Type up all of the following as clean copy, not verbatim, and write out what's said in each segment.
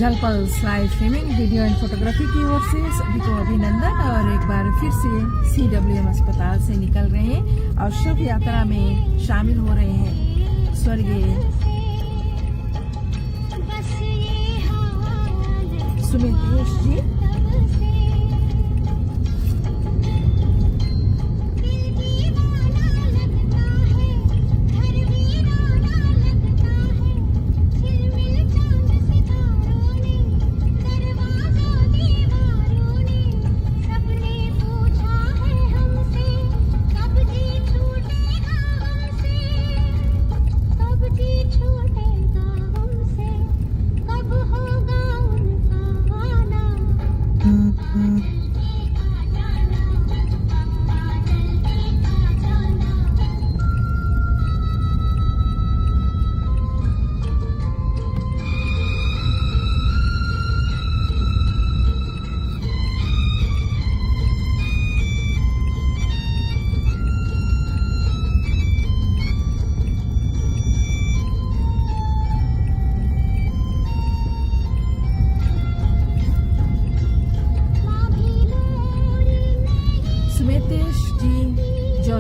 जलपल्स live streaming video and photography की ओर से सभी को अभिनंदन। और एक बार फिर से CWM अस्पताल से निकल रहे हैं और शुभ यात्रा में शामिल हो रहे हैं स्वर्गीय सुमितेश जी।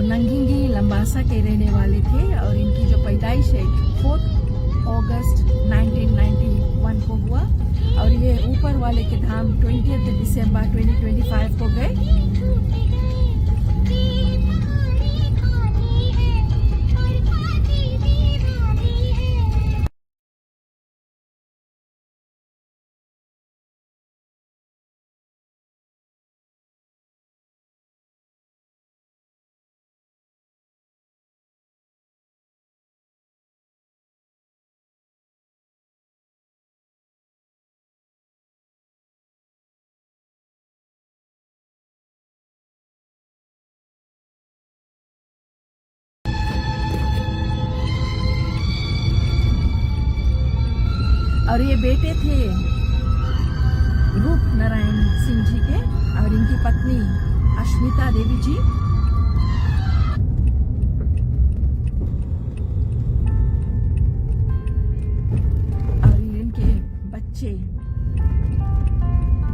नंगिंगी लंबासा के रहने वाले थे और इनकी जो पैदाइश है 4 अगस्त 1991 को हुआ और ये ऊपर वाले के धाम 20 दिसंबर 2025 को गए। और ये बेटे थे रूप नारायण सिंह जी के और इनकी पत्नी अश्मिता देवी जी। और इनके बच्चे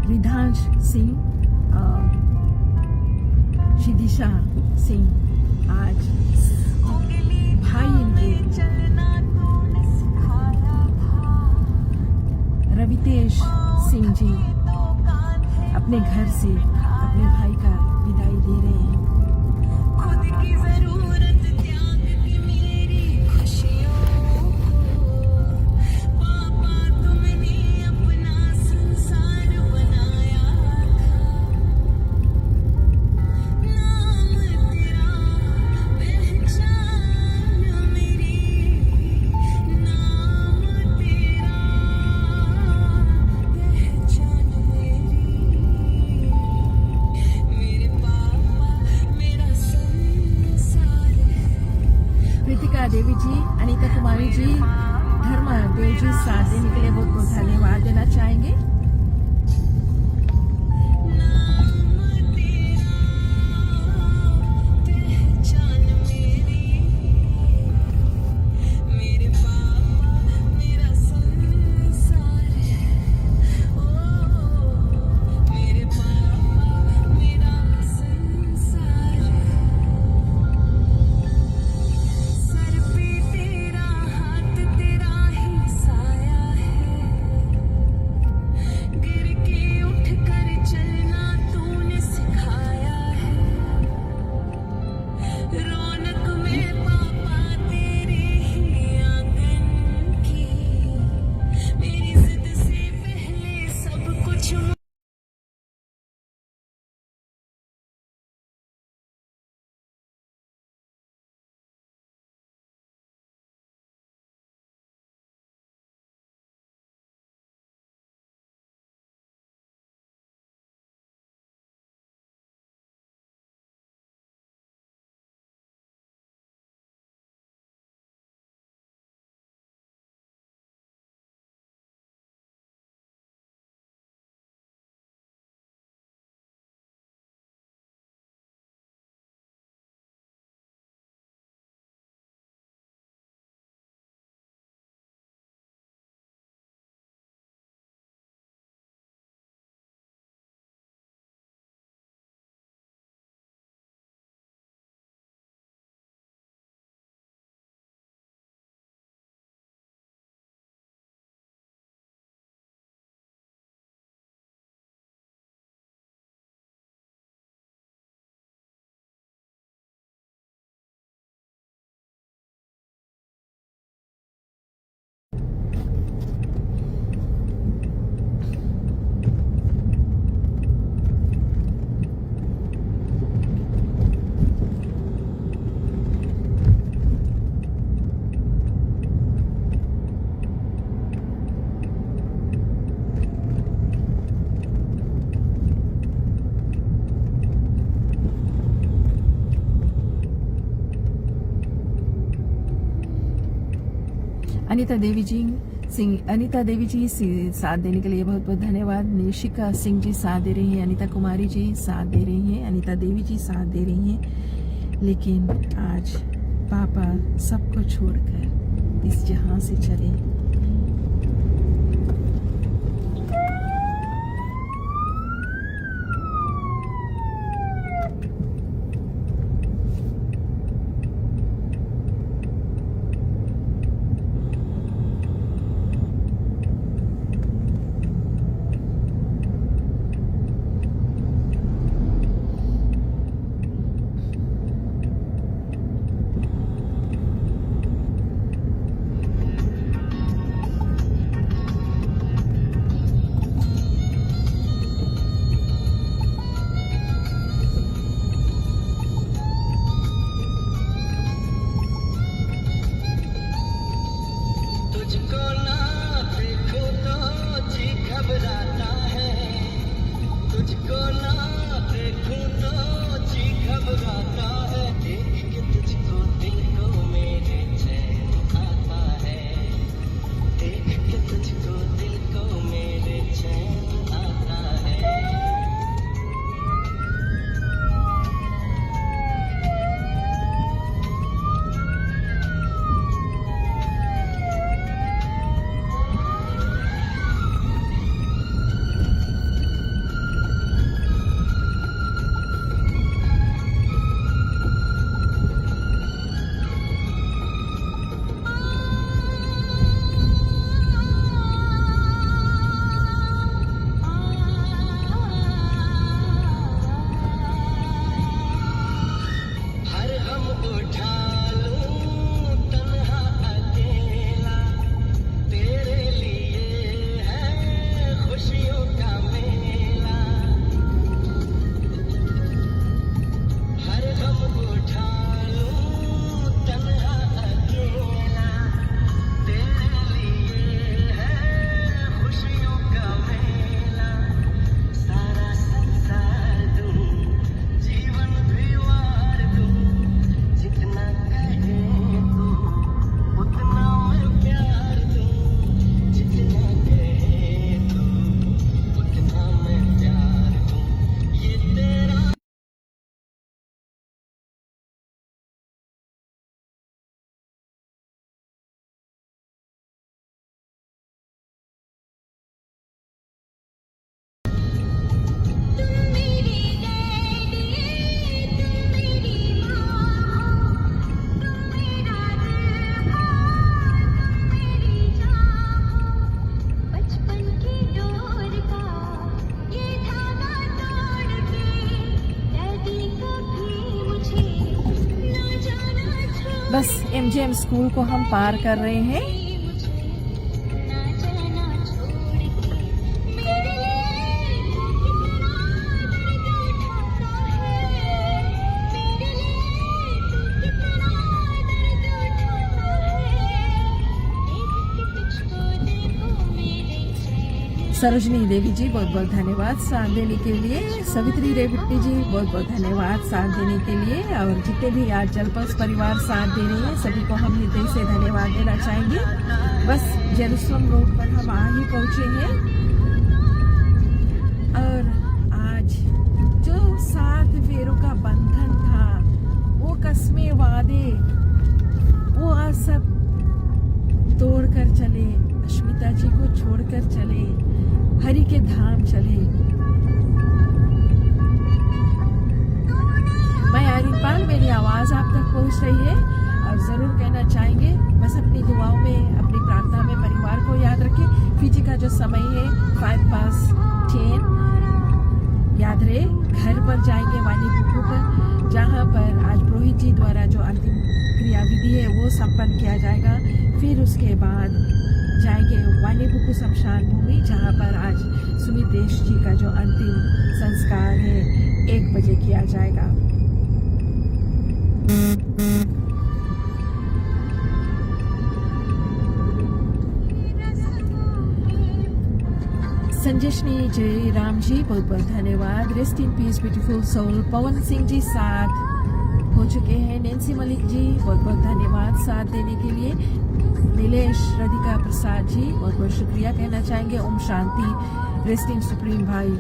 रिधांश सिंह और शिदिशा सिंह। आज भाई इनके रवितेश सिंह जी अपने घर से अपने भाई का विदाई दे रहे हैं। खुद की जरूरत त्याग के मेरी खुशियों को पापा तुमने अपना संसार बनाया था। नाम तेरा पहचान मेरी, नाम तेरा कृतिका देवी जी, अनीता कुमारी जी, धर्मा देव जी साथ देने के लिए बहुत बहुत धन्यवाद देना चाहेंगे। अनीता देवी जी साथ देने के लिए बहुत बहुत धन्यवाद। निशिका सिंह जी साथ दे रही हैं, अनीता कुमारी जी साथ दे रही हैं, अनीता देवी जी साथ दे रही हैं। लेकिन आज पापा सबको छोड़कर इस जहां से चले। बस MGM स्कूल को हम पार कर रहे हैं। सरोजनी देवी जी बहुत बहुत धन्यवाद साथ देने के लिए। सवित्री रेवट्टी जी बहुत बहुत धन्यवाद साथ देने के लिए। और जितने भी आज जलपल्स परिवार साथ दे रहे हैं सभी को हम हृदय से धन्यवाद देना चाहेंगे। बस जेरूसलम रोड पर हम आ ही पहुंचे हैं और आज जो 7 फेरों का बंधन था, वो कस्में वादे, वो आज सब तोड़कर चले, अश्मिता जी को छोड़कर चले, हरि के धाम चले। मैं आरिपाल, मेरी आवाज आप तक पहुंच रही है और जरूर कहना चाहेंगे बस अपनी दुआओं में, अपनी प्रार्थना में परिवार को याद रखें। फीजी का जो समय है 10:05 याद रहे। घर पर जाएंगे वानी बुकू पर, जहां पर आज पुरोहित जी द्वारा जो अंतिम क्रियाविधि है वो संपन्न किया जाएगा। फिर उसके बाद जाएंगे वानी बुकू शमशान भूमि, जहां पर आज सुमित देश जी का जो अंतिम संस्कार है 1 बजे किया जाएगा। संजयश्री जय राम जी बहुत बहुत धन्यवाद। Rest in peace beautiful soul. Pawan Singh ji साथ हो चुके हैं। नैन्सी मलिक जी बहुत बहुत धन्यवाद साथ देने के लिए। नीलेश राधिका प्रसाद जी बहुत बहुत शुक्रिया कहना चाहेंगे। Om Shanti. Rest in supreme भाई।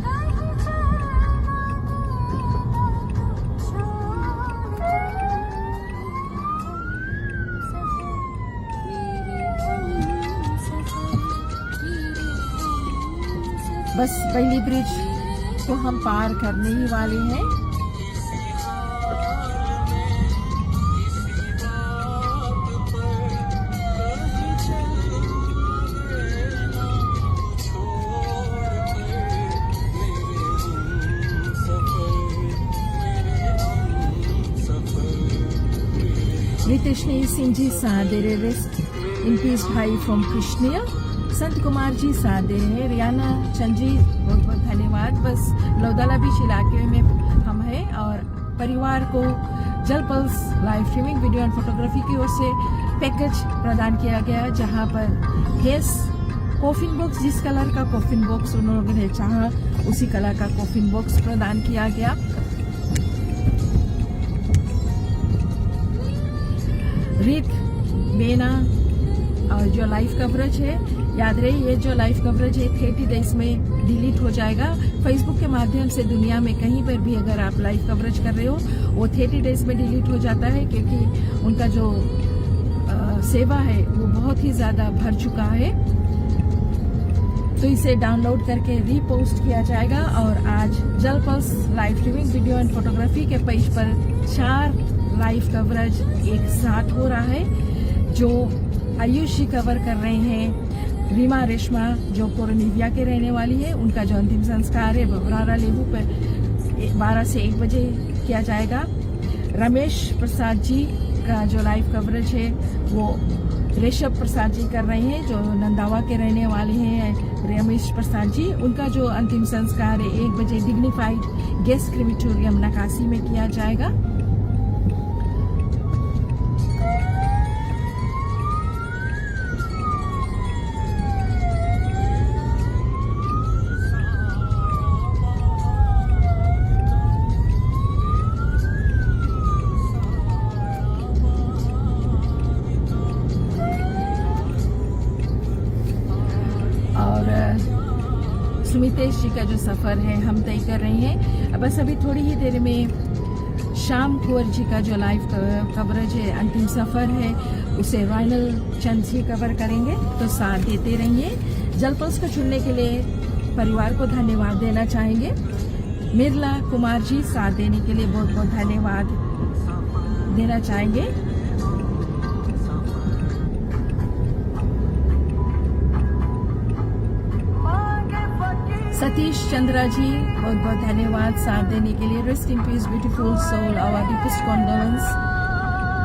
बस पहली ब्रिज को हम पार करने ही वाले हैं। रितेशनी सिंह जी साथ दे रहे। रेस्ट इन पीस भाई फ्रॉम कृष्णिया। संत कुमार जी साथ दे रहे हैं। रियाना चंद जी बहुत बहुत धन्यवाद। बस लौदाला बीच इलाके में हम हैं और परिवार को जलपल्स live streaming video and photography की ओर से पैकेज प्रदान किया गया, जहां पर गैस कॉफिन बॉक्स, जिस कलर का कॉफिन बॉक्स उन्होंने चाहा उसी कलर का कॉफिन बॉक्स प्रदान किया गया। रीत बेना और जो लाइव कवरेज है, याद रहे ये जो लाइव कवरेज है 30 डेज में डिलीट हो जाएगा। फेसबुक के माध्यम से दुनिया में कहीं पर भी अगर आप लाइव कवरेज कर रहे हो वो 30 डेज में डिलीट हो जाता है, क्योंकि उनका जो सेवा है वो बहुत ही ज्यादा भर चुका है। तो इसे डाउनलोड करके रीपोस्ट किया जाएगा। और आज जलपल्स live streaming video and photography के पेज पर 4 लाइव कवरेज एक साथ हो रहा है। जो आयुष जी कवर कर रहे हैं, रीमा रेशमा जो कोरोनिविया के रहने वाली है, उनका जो अंतिम संस्कार है बबरारा लेबू पर 12 से 1 बजे किया जाएगा। रमेश प्रसाद जी का जो लाइव कवरेज है वो ऋषभ प्रसाद जी कर रहे हैं, जो नंदावा के रहने वाले हैं रमेश प्रसाद जी। उनका जो अंतिम संस्कार है 1 बजे डिग्निफाइड गेस्ट क्रिमिटोरियम नकासी में किया जाएगा। सुमितेश जी का जो सफर है हम तय कर रहे हैं। बस अभी थोड़ी ही देर में श्याम कुंवर जी का जो लाइव कवरेज है, अंतिम सफर है, उसे रायनल चंद जी कवर करेंगे। तो साथ देते रहिए। जलपल्स को चुनने के लिए परिवार को धन्यवाद देना चाहेंगे। मिर्ला कुमार जी साथ देने के लिए बहुत बहुत धन्यवाद देना चाहेंगे। सतीश चंद्रा जी बहुत बहुत धन्यवाद साथ देने के लिए। Rest in peace beautiful soul, our deepest condolence.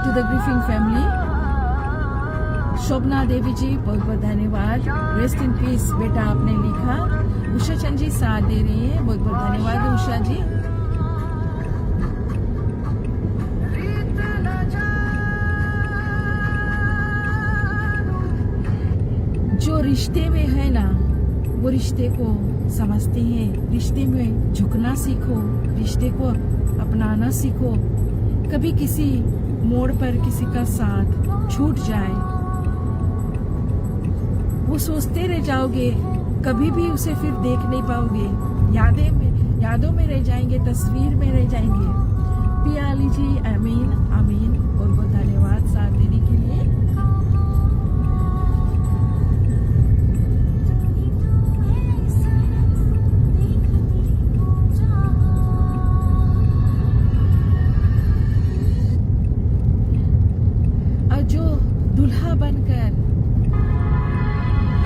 To the grieving family, Shobhna Devi ji बहुत बहुत धन्यवाद। रेस्ट इन पीस बेटा आपने लिखा। उषा चंद जी साथ दे रही है, बहुत बहुत धन्यवाद उषा जी। जो रिश्ते में है ना वो रिश्ते को समझते हैं। रिश्ते में झुकना सीखो, रिश्ते को अपनाना सीखो। कभी किसी मोड़ पर किसी का साथ छूट जाए, वो सोचते रह जाओगे, कभी भी उसे फिर देख नहीं पाओगे। यादों में रह जाएंगे, तस्वीर में रह जाएंगे। पियाली जी आमीन आमीन, बहुत बहुत धन्यवाद साथ देने के लिए। दूल्हा बनकर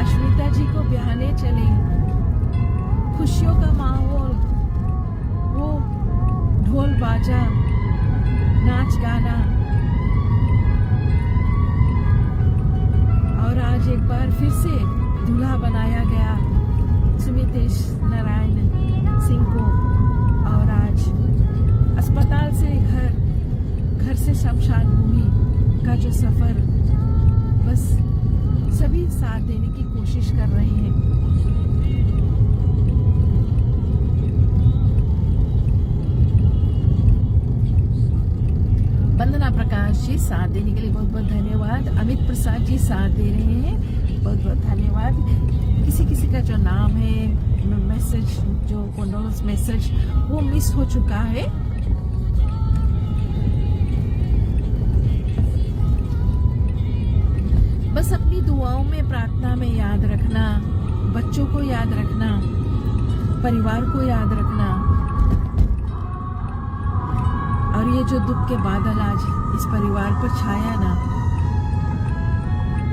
अश्मिता जी को ब्याहने चले, खुशियों का माहौल, वो ढोल बाजा, नाच गाना, और आज एक बार फिर से दूल्हा बनाया गया सुमितेश नारायण सिंह को। और आज अस्पताल से घर से शमशान भूमि का जो सफर, बस सभी साथ देने की कोशिश कर रहे हैं। वंदना प्रकाश जी साथ देने के लिए बहुत बहुत धन्यवाद। अमित प्रसाद जी साथ दे रहे हैं, बहुत बहुत धन्यवाद। किसी का जो नाम है, मैसेज जो कंडोलेंस मैसेज वो मिस हो चुका है। बस अपनी दुआओं में, प्रार्थना में याद रखना, बच्चों को याद रखना, परिवार को याद रखना। और ये जो दुख के बादल आज इस परिवार पर छाया ना,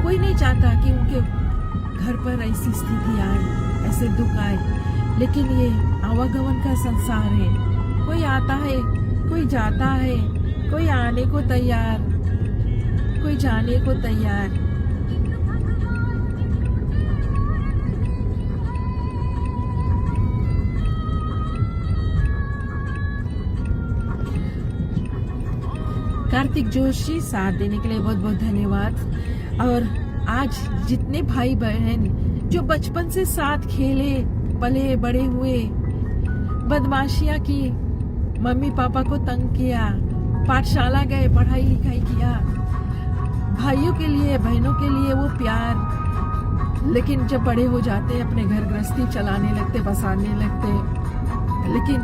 कोई नहीं चाहता कि उनके घर पर ऐसी स्थिति आए, ऐसे दुख आए, लेकिन ये आवागमन का संसार है। कोई आता है, कोई जाता है, कोई आने को तैयार, कोई जाने को तैयार। कार्तिक जोशी साथ देने के लिए बहुत बहुत धन्यवाद। और आज जितने भाई बहन जो बचपन से साथ खेले पले बड़े हुए, बदमाशियां की, मम्मी पापा को तंग किया, पाठशाला गए, पढ़ाई लिखाई किया, भाइयों के लिए बहनों के लिए वो प्यार, लेकिन जब बड़े हो जाते अपने घर गृहस्थी चलाने लगते, बसाने लगते, लेकिन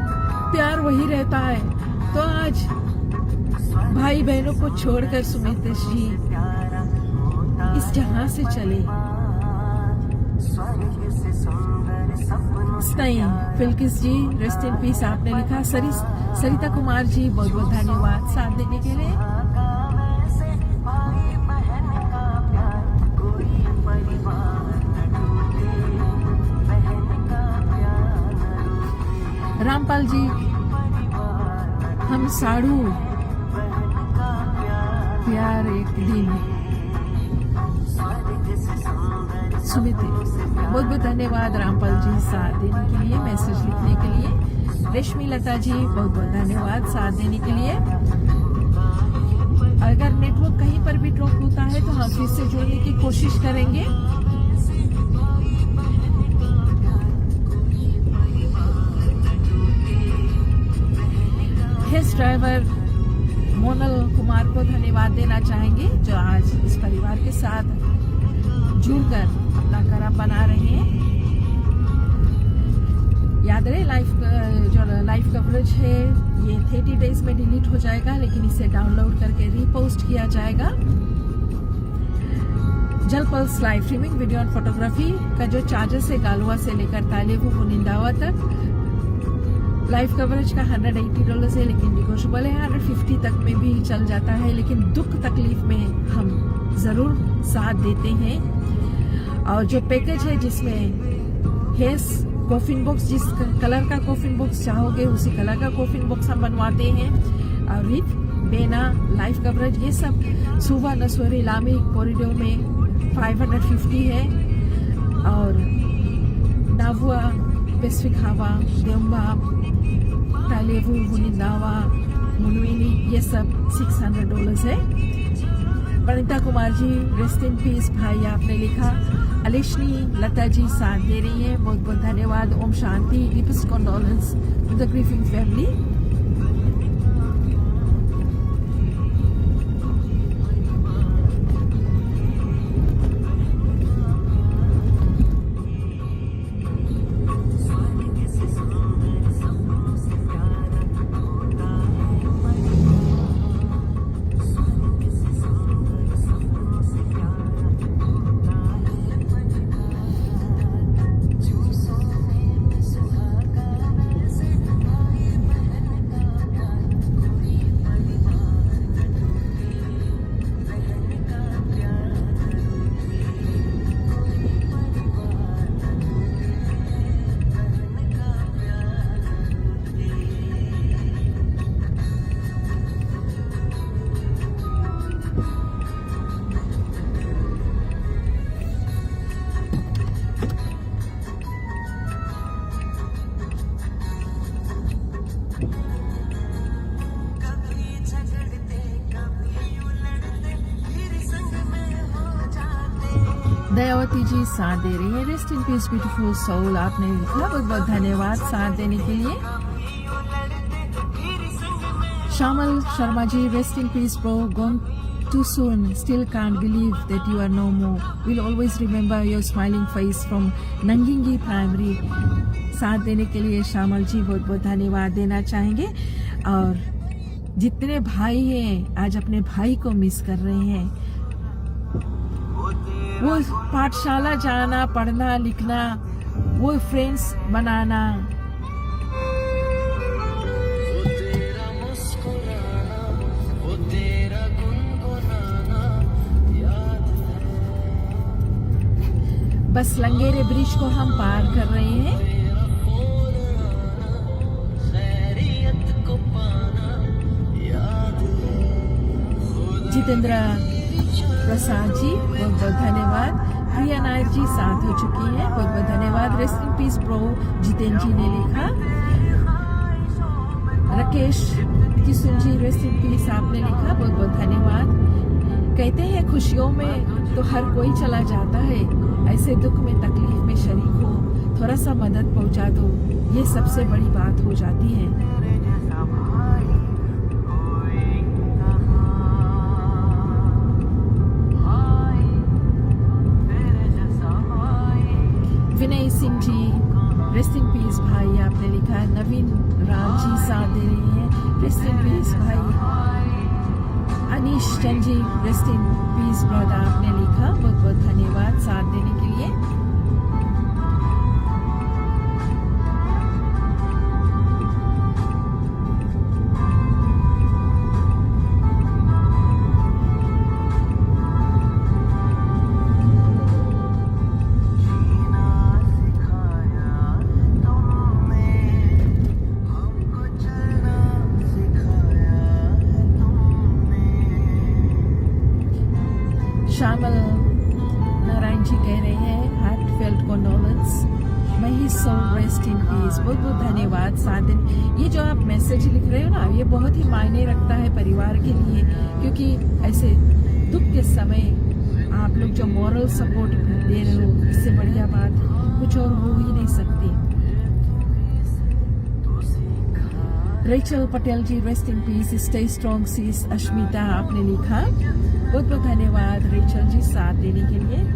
प्यार वही रहता है। तो आज भाई बहनों को छोड़कर सुमितेश जी इस जहां से चले। फिल्किस जी रेस्ट इन पीस आपने लिखा। सरिता कुमार जी बहुत बहुत धन्यवाद साथ देने के लिए। रामपाल जी, हम साड़ू प्यार एक दिन, सुमित बहुत बहुत धन्यवाद रामपाल जी साथ देने के लिए, मैसेज लिखने के लिए। रेशमी लता जी बहुत बहुत धन्यवाद साथ देने के लिए। अगर नेटवर्क कहीं पर भी ड्रॉप होता है तो हम फिर से जुड़ने की कोशिश करेंगे। हेस ड्राइवर मोनल कुमार को धन्यवाद देना चाहेंगे जो आज इस परिवार के साथ जुड़कर अपना करा बना रहे हैं। याद रहे लाइव कवरेज है ये 30 डेज में डिलीट हो जाएगा, लेकिन इसे डाउनलोड करके रीपोस्ट किया जाएगा। जल पल्स लाइव स्ट्रीमिंग वीडियो और फोटोग्राफी का जो चार्जेस है गालुआ से लेकर तालेबू बुनिंदावा तक, लाइव कवरेज का $180 है, लेकिन निगोशिएबल है, 150 तक में भी चल जाता है। लेकिन दुख तकलीफ में हम जरूर साथ देते हैं। और जो पैकेज है जिसमें हेस कॉफिन बॉक्स, जिस कलर का कॉफिन बॉक्स चाहोगे उसी कलर का कॉफिन बॉक्स हम बनवाते हैं, और विथ बेना लाइफ कवरेज, ये सब सुबह नस्वरी लामी कॉरिडोर में 550 है, और नावुआ पेसिफिक हवा देम्बा टाइलेवू हुनिंदावा मुनविनी ये सब $600 है। Pranita Kumar ji rest in piece भाई आपने लिखा। अलिशनी लता जी साथ दे रही हैं, बहुत बहुत धन्यवाद। Om Shanti, deepest condolence to the grieving family. Dayawati ji साथ दे रही है, rest in peace beautiful soul आपने लिखा, बहुत बहुत धन्यवाद साथ देने के लिए। Shyamal Sharma ji rest in peace bro, gone too soon, still can't believe that you are no more, will always remember your smiling face from नंगिंगी प्राइमरी। साथ देने के लिए श्यामल जी बहुत बहुत धन्यवाद देना चाहेंगे। और जितने भाई हैं आज अपने भाई को मिस कर रहे हैं, वो पाठशाला जाना, पढ़ना लिखना, वो फ्रेंड्स बनाना, बस लंगेरे ब्रिज को हम पार कर रहे हैं। जितेंद्र प्रसाद जी बहुत बहुत धन्यवाद। प्रिया नायक जी साथ हो चुकी है, बहुत बहुत धन्यवाद। Rest in peace pro Jitendra ji ने लिखा। Rakesh Kishore ji rest in peace आपने लिखा, बहुत बहुत धन्यवाद। कहते हैं खुशियों में तो हर कोई चला जाता है, ऐसे दुख में तकलीफ में शरीक हो, थोड़ा सा मदद पहुंचा दो, ये सबसे बड़ी बात हो जाती है। Vinay Singh ji rest in piece भाई आपने लिखा। नवीन राम जी साथ दे रही हैं, रेस्ट इन पीस भाई। Anish Chand ji rest in piece brother आपने लिखा, बहुत बहुत धन्यवाद साथ देने के लिए। श्यामल नारायण जी कह रहे हैं हार्ट फेल्ट कंडोलेंस, मैं ही सो रेस्ट इन पीस, बहुत बहुत धन्यवाद साथ दिन। ये जो आप मैसेज लिख रहे हो ना, ये बहुत ही मायने रखता है परिवार के लिए, क्योंकि ऐसे दुख के समय आप लोग जो मॉरल सपोर्ट दे रहे हो, इससे बढ़िया बात कुछ और हो ही नहीं सकती। Rachel Patel ji rest in peace, stay strong sis Ashmita आपने लिखा, बहुत बहुत धन्यवाद रेचल जी साथ देने के लिए।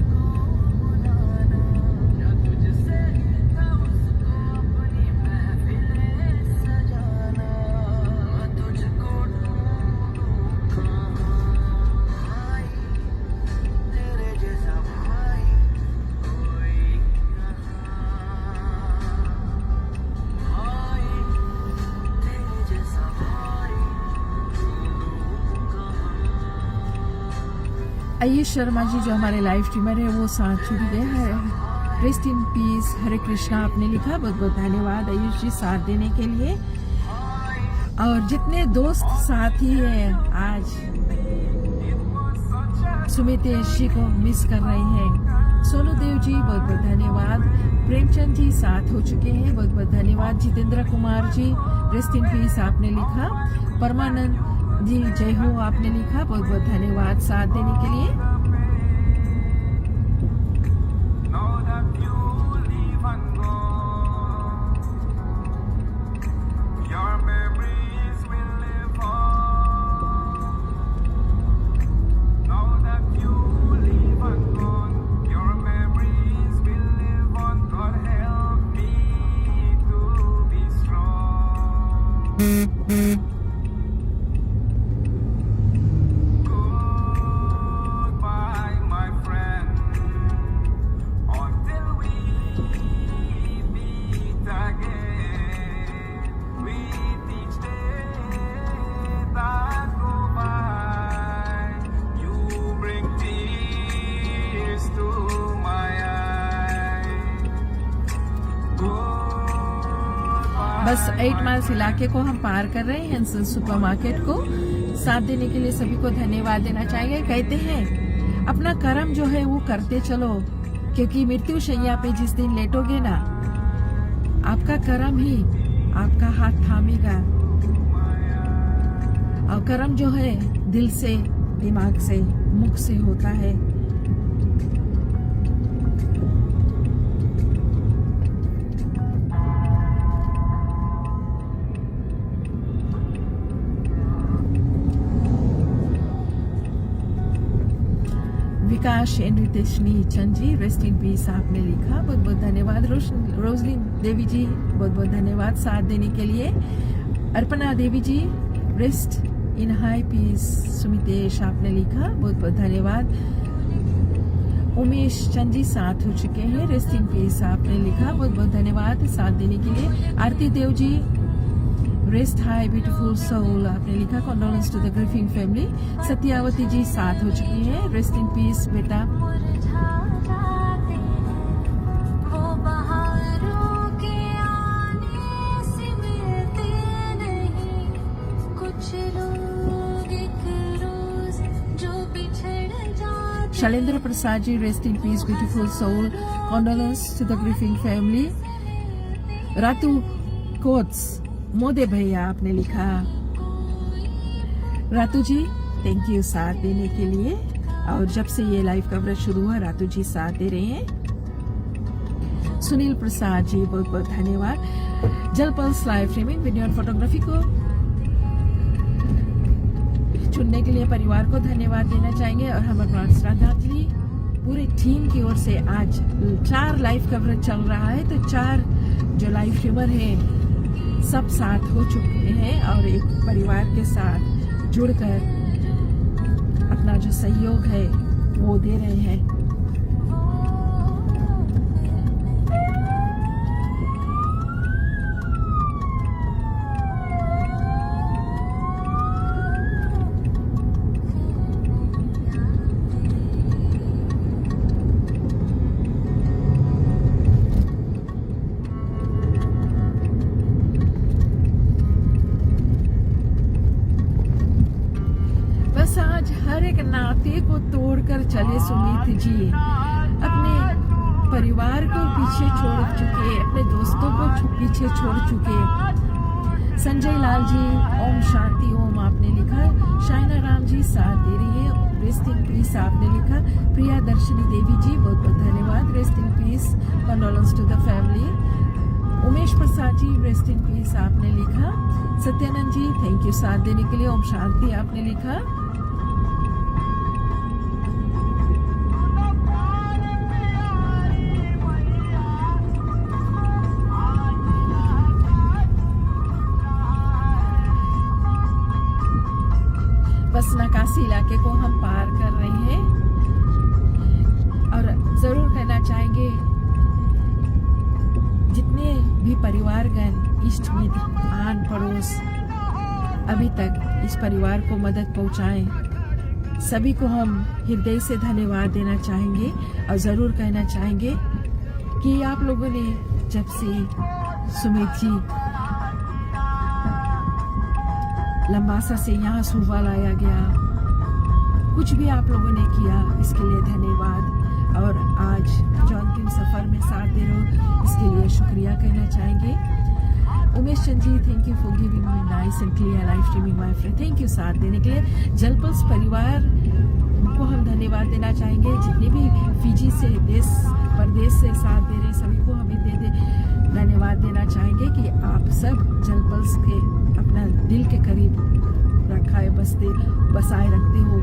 आयुष शर्मा जी जो हमारे लाइव स्ट्रीमर है वो साथ जुड़ गए हैं। रेस्ट इन पीस हरे कृष्णा आपने लिखा, बहुत बहुत धन्यवाद आयुष जी साथ देने के लिए। और जितने दोस्त साथी हैं आज सुमित जी को मिस कर रहे हैं। सोनू देव जी बहुत बहुत धन्यवाद। प्रेमचंद जी साथ हो चुके हैं, बहुत बहुत धन्यवाद। Jitendra Kumar ji rest in peace आपने लिखा। परमानंद जी जय हो आपने लिखा, बहुत बहुत धन्यवाद साथ देने के लिए। बस 8 माइल्स इलाके को हम पार कर रहे हैं हेंसन सुपरमार्केट को। साथ देने के लिए सभी को धन्यवाद देना चाहिए। कहते हैं अपना कर्म जो है वो करते चलो, क्योंकि मृत्यु शैया पे जिस दिन लेटोगे ना, आपका कर्म ही आपका हाथ थामेगा। और कर्म जो है दिल से, दिमाग से, मुख से होता है। विकास एंड्रितेशनी Chand ji rest in peace आपने लिखा, बहुत बहुत धन्यवाद। रोजलिन देवी जी बहुत बहुत धन्यवाद साथ देने के लिए। अर्पणा देवी जी रेस्ट इन हाई पीस सुमितेश आपने लिखा, बहुत बहुत धन्यवाद। उमेश चंद जी साथ हो चुके हैं, रेस्ट इन पीस आपने लिखा, बहुत बहुत धन्यवाद साथ देने के लिए। Aarti Dev ji rest high beautiful soul आपने लिखा, condolence to the grieving family. Satyavati ji साथ हो चुकी है, रेस्ट इन पीस बेटा। Shailendra Prasad ji rest in peace beautiful soul, condolence to the grieving family. रातू कोट्स मोदे भैया आपने लिखा। रातू जी थैंक यू साथ देने के लिए। और जब से ये लाइव कवरेज शुरू हुआ रातू जी साथ दे रहे हैं। सुनील प्रसाद जी बहुत बहुत धन्यवाद। जलपल्स लाइव स्ट्रीमिंग वीडियो और फोटोग्राफी को चुनने के लिए परिवार को धन्यवाद देना चाहेंगे। और हम अपना श्रद्धांजलि पूरी टीम की ओर से आज 4 लाइव कवरेज चल रहा है, तो 4 जो लाइव स्ट्रीमर है सब साथ हो चुके हैं और एक परिवार के साथ जुड़कर अपना जो सहयोग है वो दे रहे हैं। आज हर एक नाते को तोड़कर चले सुमित जी, अपने परिवार को पीछे छोड़ चुके, अपने दोस्तों को पीछे छोड़ चुके। संजय लाल जी ओम शांति ओम आपने लिखा। शाइना राम जी साथ दे रही है, रेस्ट इन पीस आपने लिखा। प्रिया दर्शनी देवी जी बहुत बहुत धन्यवाद, rest in peace, condolence to the family. Umesh Prasad ji rest in peace आपने लिखा। सत्यानंद जी थैंक यू साथ देने के लिए, ओम शांति आपने लिखा। बस नकाशी इलाके को हम पार कर रहे हैं और जरूर कहना चाहेंगे जितने भी परिवारगण इष्ट मित्र आन पड़ोस अभी तक इस परिवार को मदद पहुंचाएं, सभी को हम हृदय से धन्यवाद देना चाहेंगे और जरूर कहना चाहेंगे कि आप लोगों ने जब से सुमित जी लंबासा से यहाँ सुबह लाया गया, कुछ भी आप लोगों ने किया इसके लिए धन्यवाद। और आज जो अंतिम सफर में साथ दे रहे हो इसके लिए शुक्रिया कहना चाहेंगे। Umesh Chand ji, thank you for giving me nice and clear live streaming my friend. Thank you साथ देने के लिए। जलपल्स परिवार को हम धन्यवाद देना चाहेंगे। जितने भी फिजी से देश प्रदेश से साथ दे रहे सभी को हमें धन्यवाद देना चाहेंगे कि आप सब जलपल्स के अपना दिल के करीब रखा है, बसाए रखते हो।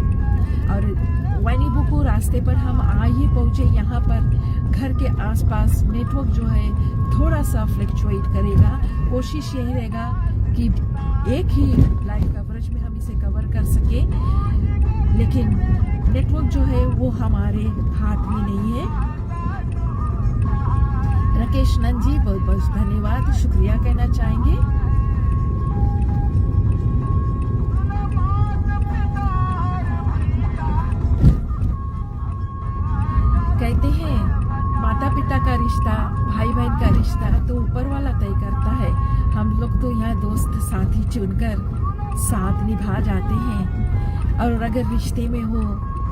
और वैनीबुकु रास्ते पर हम आइए पहुंचे। यहाँ पर घर के आसपास नेटवर्क जो है थोड़ा सा फ्लक्चुएट करेगा। कोशिश यही रहेगा कि एक ही लाइव कवरेज में हम इसे कवर कर सके, लेकिन नेटवर्क जो है वो हमारे हाथ में नहीं है। राकेश नंद जी, बहुत बहुत धन्यवाद, शुक्रिया कहना चाहेंगे। कहते हैं माता पिता का रिश्ता, भाई बहन का रिश्ता तो ऊपर वाला तय करता है। हम लोग तो यहाँ दोस्त साथी चुनकर साथ निभा जाते हैं। और अगर रिश्ते में हो,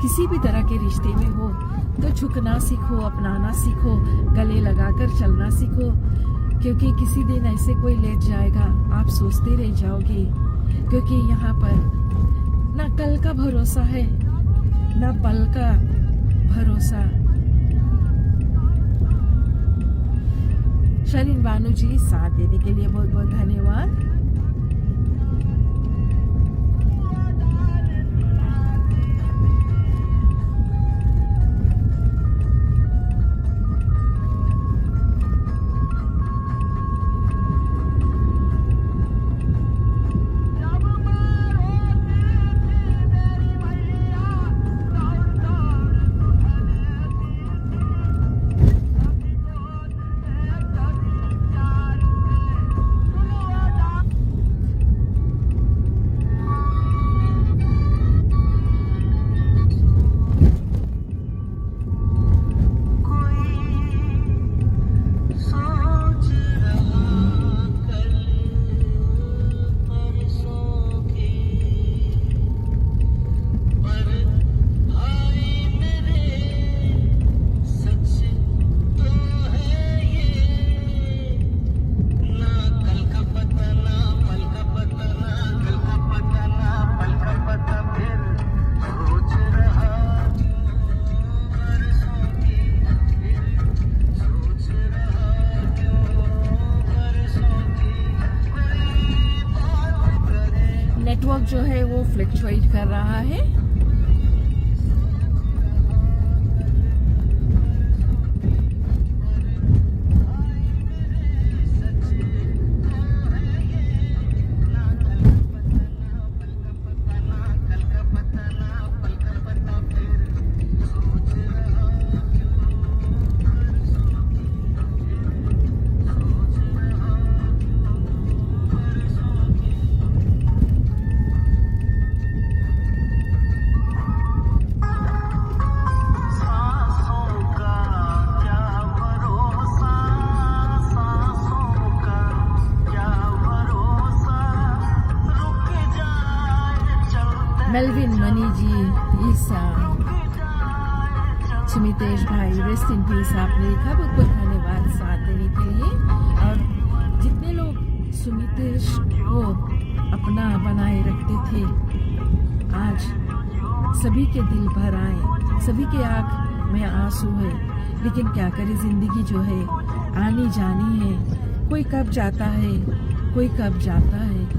किसी भी तरह के रिश्ते में हो, तो झुकना सीखो, अपनाना सीखो, गले लगाकर चलना सीखो, क्योंकि किसी दिन ऐसे कोई लेट जाएगा आप सोचते रह जाओगे। क्योंकि यहाँ पर ना कल का भरोसा है ना पल का भरोसा। शरीन बानू जी, साथ देने के लिए बहुत बहुत धन्यवाद। नेटवर्क जो है वो फ्लक्चुएट कर रहा है। मेलविन मनी जी, ईसा, सुमितेश भाई, रेस्ट इन पीस आपने लिखा, बहुत बहुत धन्यवाद साथ देने के लिए। और जितने लोग सुमितेश को अपना बनाए रखते थे, आज सभी के दिल भर आए, सभी के आंख में आंसू है। लेकिन क्या करे, जिंदगी जो है आनी जानी है, कोई कब जाता है, कोई कब जाता है।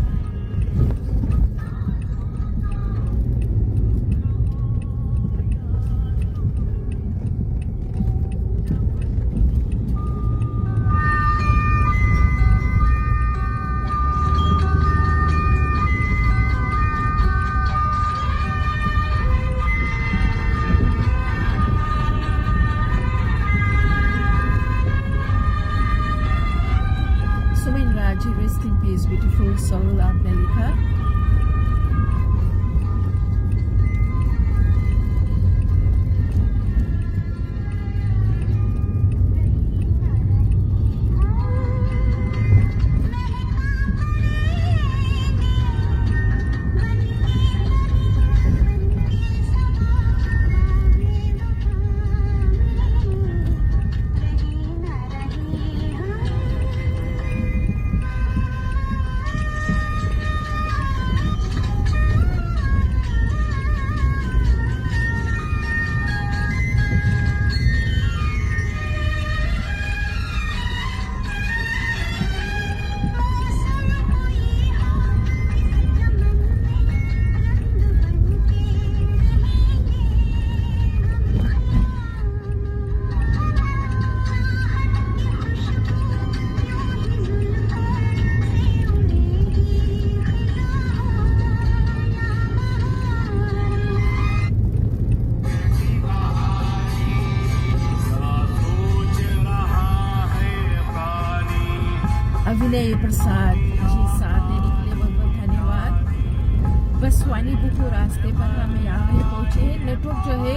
स्वानी बुकू रास्ते पर हम यहाँ पे पहुंचे हैं। नेटवर्क जो है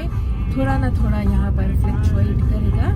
थोड़ा ना थोड़ा यहाँ पर फ्लक्चुएट करेगा।